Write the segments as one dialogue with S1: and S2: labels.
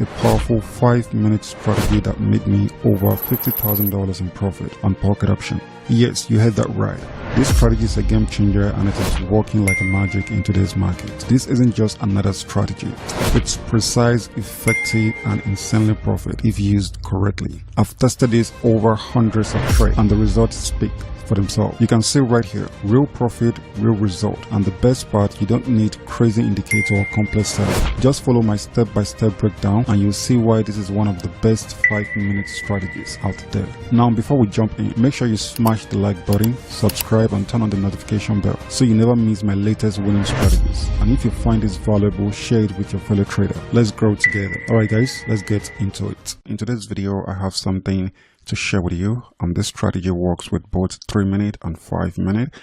S1: a powerful 5-minute strategy that made me over $50,000 in profit on Pocketoption. Yes, you heard that right. This strategy is a game changer and it is working like a magic in today's market. This isn't just another strategy. It's precise, effective, and insanely profit if used correctly. I've tested this over hundreds of trades and the results speak for themselves. You can see right here, real profit, real result. And the best part, you don't need crazy indicator or complex setup. Just follow my step-by-step breakdown and you'll see why this is one of the best 5-minute strategies out there. Now, before we jump in, make sure you smash the like button, subscribe, and turn on the notification bell so you never miss my latest winning strategies. And if you find this valuable, share it with your fellow trader. Let's grow together. Alright guys, let's get into it. In today's video, I have something to share with you. This strategy works with both 3-minute and 5-minute.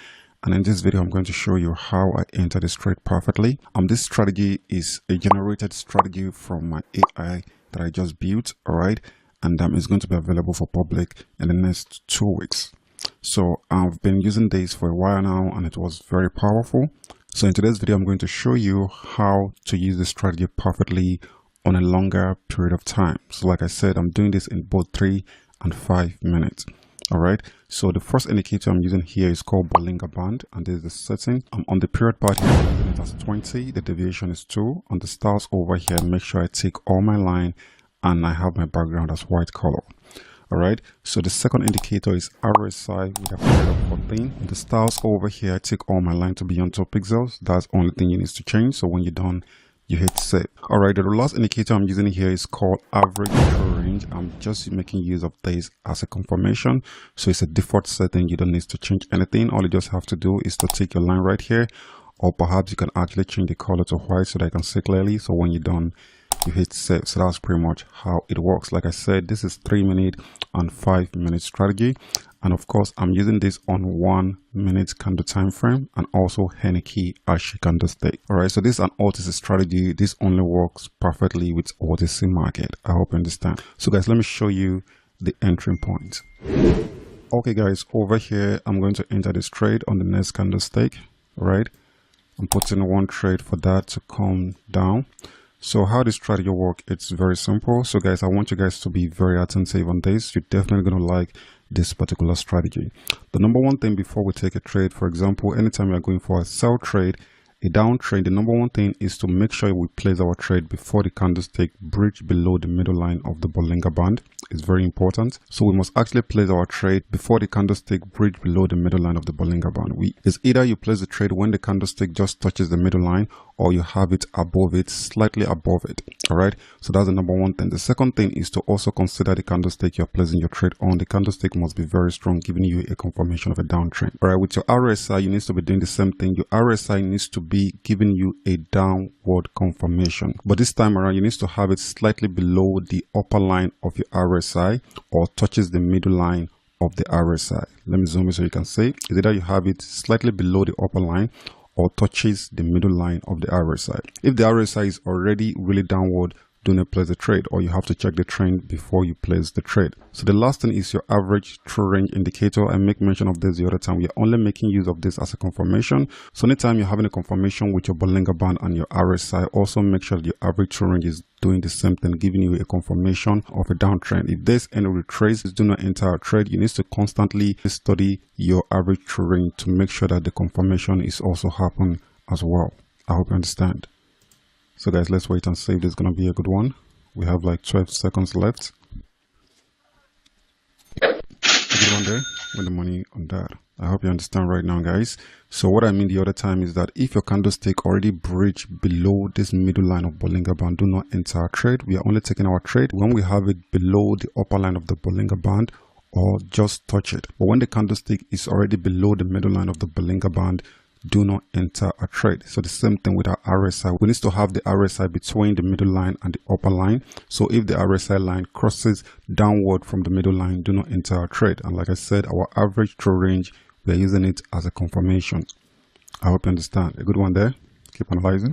S1: And in this video, I'm going to show you how I enter this trade perfectly. This strategy is a generated strategy from my AI that I just built. Alright, and it's going to be available for public in the next 2 weeks. So I've been using this for a while now and it was very powerful. So in today's video, I'm going to show you how to use this strategy perfectly on a longer period of time. So like I said, I'm doing this in both 3 and 5 minutes. Alright, so the first indicator I'm using here is called Bollinger Band, and this is the setting. On the period part here, I'm using it as 20, the deviation is 2. On the stars over here, make sure I take all my line and I have my background as white color. Alright, so the second indicator is RSI with a period of 14. On the stars over here, I take all my line to be on 2 pixels. That's the only thing you need to change. So when you're done, you hit save. Alright, the last indicator I'm using here is called average true range. I'm just making use of this as a confirmation. So it's a default setting. You don't need to change anything. All you just have to do is to take your line right here, or perhaps you can actually change the color to white so that I can see clearly. So when you're done, you hit save. So that's pretty much how it works. Like I said, this is 3-minute and 5-minute strategy. And of course, I'm using this on 1-minute candle time frame and also Henneke Ashi candlestick. Alright, so this is an OTC strategy. This only works perfectly with OTC market. I hope you understand. So guys, let me show you the entry point. Okay guys, over here, I'm going to enter this trade on the next candlestick. Alright, I'm putting one trade for that to come down. So how this strategy works, it's very simple. So guys, I want you guys to be very attentive on this. You're definitely going to like this particular strategy. The number one thing before we take a trade, for example, anytime you're going for a sell trade, a down trade, the number one thing is to make sure we place our trade before the candlestick breach below the middle line of the Bollinger Band. It's very important. So we must actually place our trade before the candlestick breach below the middle line of the Bollinger Band. It's either you place the trade when the candlestick just touches the middle line, or you have it above it, slightly above it. Alright, so that's the number one thing. The second thing is to also consider the candlestick you're placing your trade on. The candlestick must be very strong, giving you a confirmation of a downtrend. Alright, with your RSI, you need to be doing the same thing. Your RSI needs to be giving you a downward confirmation, but this time around you need to have it slightly below the upper line of your RSI or touches the middle line of the RSI. Let me zoom in so you can see. It's either you have it slightly below the upper line or touches the middle line of the RSI. If the RSI is already really downward, do not place the trade, or you have to check the trend before you place the trade. So the last thing is your average true range indicator. I make mention of this the other time. We are only making use of this as a confirmation. So anytime you're having a confirmation with your Bollinger Band and your RSI, also make sure that your average true range is doing the same thing, giving you a confirmation of a downtrend. If there's any retrace, do not enter a trade. You need to constantly study your average true range to make sure that the confirmation is also happening as well. I hope you understand. So guys, let's wait and see if this is going to be a good one. We have like 12 seconds left. A good one there with the money on that. I hope you understand right now, guys. So what I mean the other time is that if your candlestick already breached below this middle line of Bollinger Band, do not enter our trade. We are only taking our trade when we have it below the upper line of the Bollinger Band or just touch it. But when the candlestick is already below the middle line of the Bollinger Band, do not enter a trade. So the same thing with our RSI. We need to have the RSI between the middle line and the upper line. So if the RSI line crosses downward from the middle line, do not enter a trade. And like I said, our average true range, we are using it as a confirmation. I hope you understand. A good one there. Keep analyzing.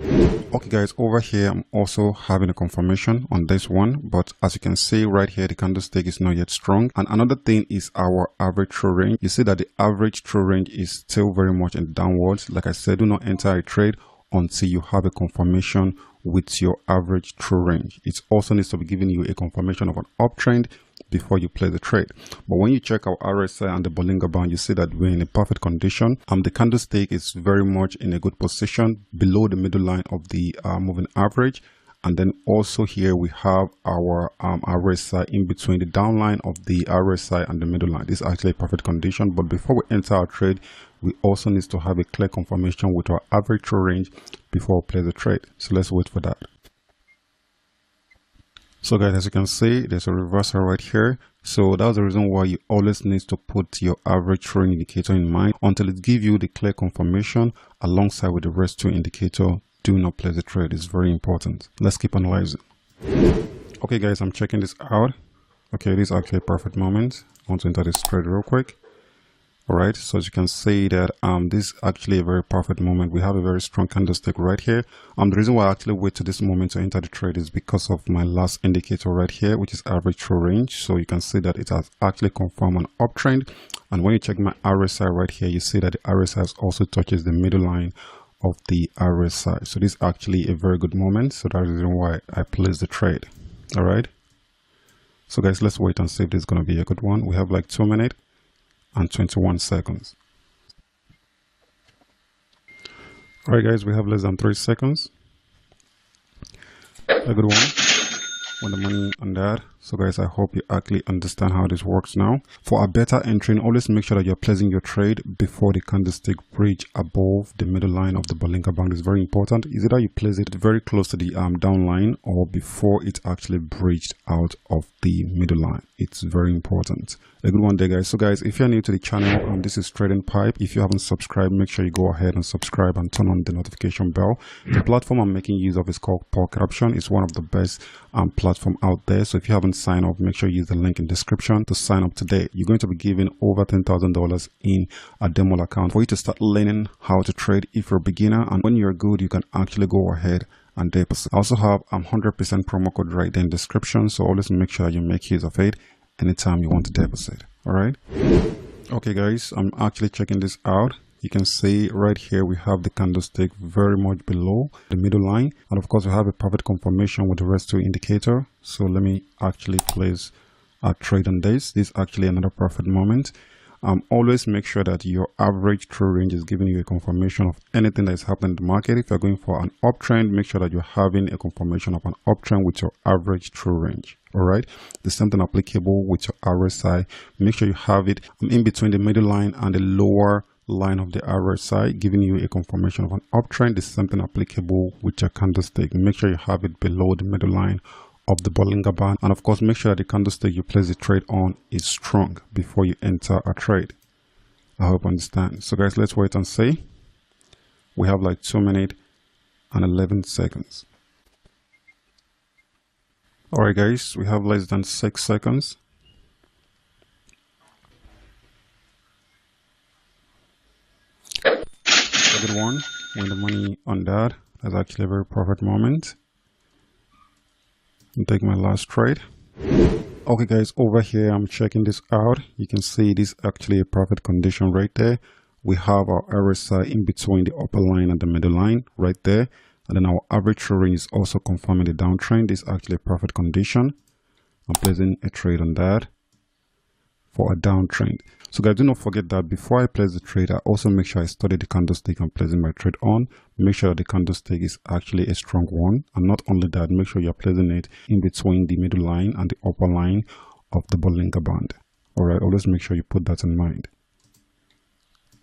S1: Okay guys, over here I'm also having a confirmation on this one, but as you can see right here, the candlestick is not yet strong. And another thing is our average true range. You see that the average true range is still very much in downwards. Like I said, do not enter a trade until you have a confirmation with your average true range. It also needs to be giving you a confirmation of an uptrend before you play the trade. But when you check our RSI and the Bollinger Band, you see that we're in a perfect condition. The candlestick is very much in a good position below the middle line of the moving average. And then also here we have our RSI in between the downline of the RSI and the middle line. This is actually a perfect condition. But before we enter our trade, we also need to have a clear confirmation with our average true range before we play the trade. So let's wait for that. So guys, as you can see, there's a reversal right here. So that's the reason why you always need to put your average true indicator in mind until it gives you the clear confirmation alongside with the rest 2 indicator. Do not play the trade. It's very important. Let's keep analyzing. Okay guys, I'm checking this out. Okay, this is actually a perfect moment. I want to enter this trade real quick. All right, so as you can see that this is actually a very perfect moment. We have a very strong candlestick right here. The reason why I actually wait to this moment to enter the trade is because of my last indicator right here, which is average true range. So you can see that it has actually confirmed an uptrend. And when you check my RSI right here, you see that the RSI also touches the middle line of the RSI. So this is actually a very good moment. So that's the reason why I placed the trade. All right. So guys, let's wait and see if this is going to be a good one. We have like 2 minutes and 21 seconds. All right, guys, we have less than 3 seconds. A good one. When the money on that. So guys, I hope you actually understand how this works now. For a better entry, always make sure that you're placing your trade before the candlestick breach above the middle line of the Bollinger Band. Is very important. Is either you place it very close to the downline or before it actually breached out of the middle line. It's very important. A good one there, guys. So guys, if you're new to the channel, this is Trading Pipe. If you haven't subscribed, make sure you go ahead and subscribe and turn on the notification bell. The platform I'm making use of is called Pocketoption. It's one of the best platform out there. So if you haven't signed up, make sure you use the link in the description to sign up today. You're going to be given over $10,000 in a demo account for you to start learning how to trade if you're a beginner. And when you're good, you can actually go ahead and deposit. I also have 100% promo code right there in the description. So always make sure you make use of it anytime you want to deposit. All right. Okay, guys, I'm actually checking this out. You can see right here we have the candlestick very much below the middle line, and of course we have a perfect confirmation with the rest 2 indicator. So let me actually place a trade on this. This is actually another perfect moment. Always make sure that your average true range is giving you a confirmation of anything that is happening in the market. If you're going for an uptrend, make sure that you're having a confirmation of an uptrend with your average true range. All right, there's something applicable with your RSI. Make sure you have it in between the middle line and the lower line of the RSI, giving you a confirmation of an uptrend. Is something applicable with your candlestick. Make sure you have it below the middle line of the Bollinger Band, and of course make sure that the candlestick you place the trade on is strong before you enter a trade. I hope you understand. So guys, let's wait and see. We have like 2 minutes and 11 seconds. All right, guys, we have less than 6 seconds. A good one. Win the money on that. That's actually a very perfect moment. I'll take my last trade. Okay, guys, over here I'm checking this out. You can see this actually a perfect condition right there. We have our RSI in between the upper line and the middle line right there, and then our average true range is also confirming the downtrend. This is actually a perfect condition. I'm placing a trade on that for a downtrend. So guys, do not forget that before I place the trade, I also make sure I study the candlestick I'm placing my trade on. Make sure the candlestick is actually a strong one, and not only that, make sure you're placing it in between the middle line and the upper line of the Bollinger Band. All right, always make sure you put that in mind.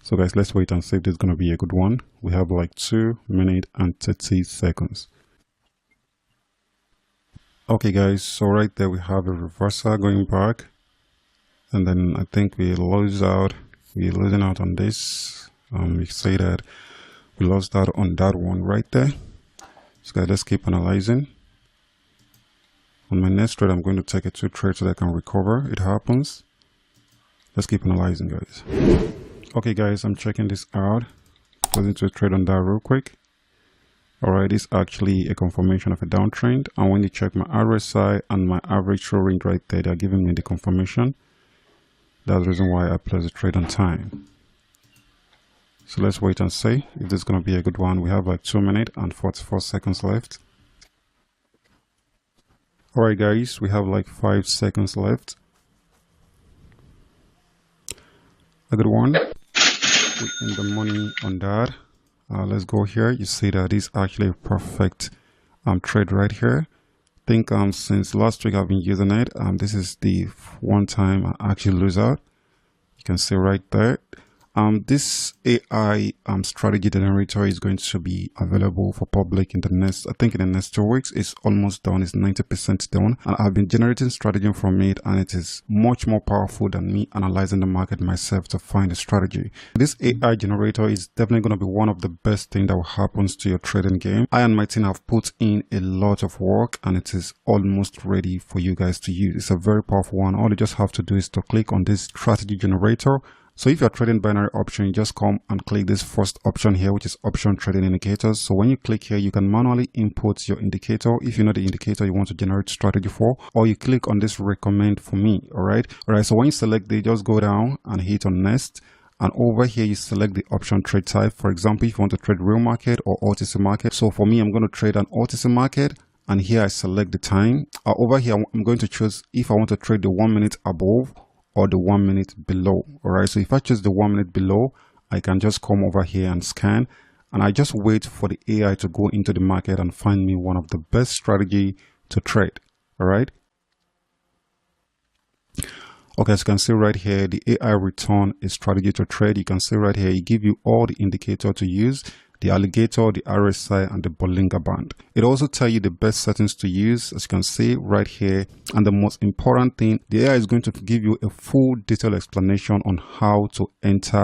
S1: So guys, let's wait and see if this is going to be a good one. We have like 2 minutes and 30 seconds. Okay guys, so right there we have a reversal going back. And then I think we're losing out on this. We say that we lost out on that one right there. So guys, let's keep analyzing. On my next trade, I'm going to take a 2 trades so that I can recover. It happens. Let's keep analyzing, guys. Okay, guys, I'm checking this out. Closing 2 trade on that real quick. All right, this is actually a confirmation of a downtrend. And when you check my RSI and my average true range right there, they're giving me the confirmation. That's the reason why I place the trade on time. So let's wait and see if this is going to be a good one. We have like 2 minutes and 44 seconds left. Alright guys, we have like 5 seconds left. A good one. We in the money on that. Let's go here. You see that this is actually a perfect trade right here. I think since last week I've been using it. This is the one time I actually lose out. You can see right there. This AI strategy generator is going to be available for public in the next, I think in the next 2 weeks. It's almost done. It's 90% done. And I've been generating strategy from it, and it is much more powerful than me analyzing the market myself to find a strategy. This AI generator is definitely going to be one of the best things that will happen to your trading game. I and my team have put in a lot of work, and it is almost ready for you guys to use. It's a very powerful one. All you just have to do is to click on this strategy generator. So if you're trading binary option, you just come and click this first option here, which is option trading indicators. So when you click here, you can manually input your indicator if you know the indicator you want to generate strategy for, or you click on this recommend for me. All right. So when you select it, just go down and hit on next. And over here, you select the option trade type. For example, if you want to trade real market or OTC market. So for me, I'm going to trade an OTC market. And here I select the time. Over here, I'm going to choose if I want to trade the 1 minute above or the 1 minute below. All right, so if I choose the 1 minute below, I can just come over here and scan, and I just wait for the AI to go into the market and find me one of the best strategy to trade. All right. Okay, as you can see right here, the AI return a strategy to trade. You can see right here, it give you all the indicator to use, the alligator, the RSI, and the Bollinger Band. It also tells you the best settings to use, as you can see right here. And the most important thing, the AI is going to give you a full detailed explanation on how to enter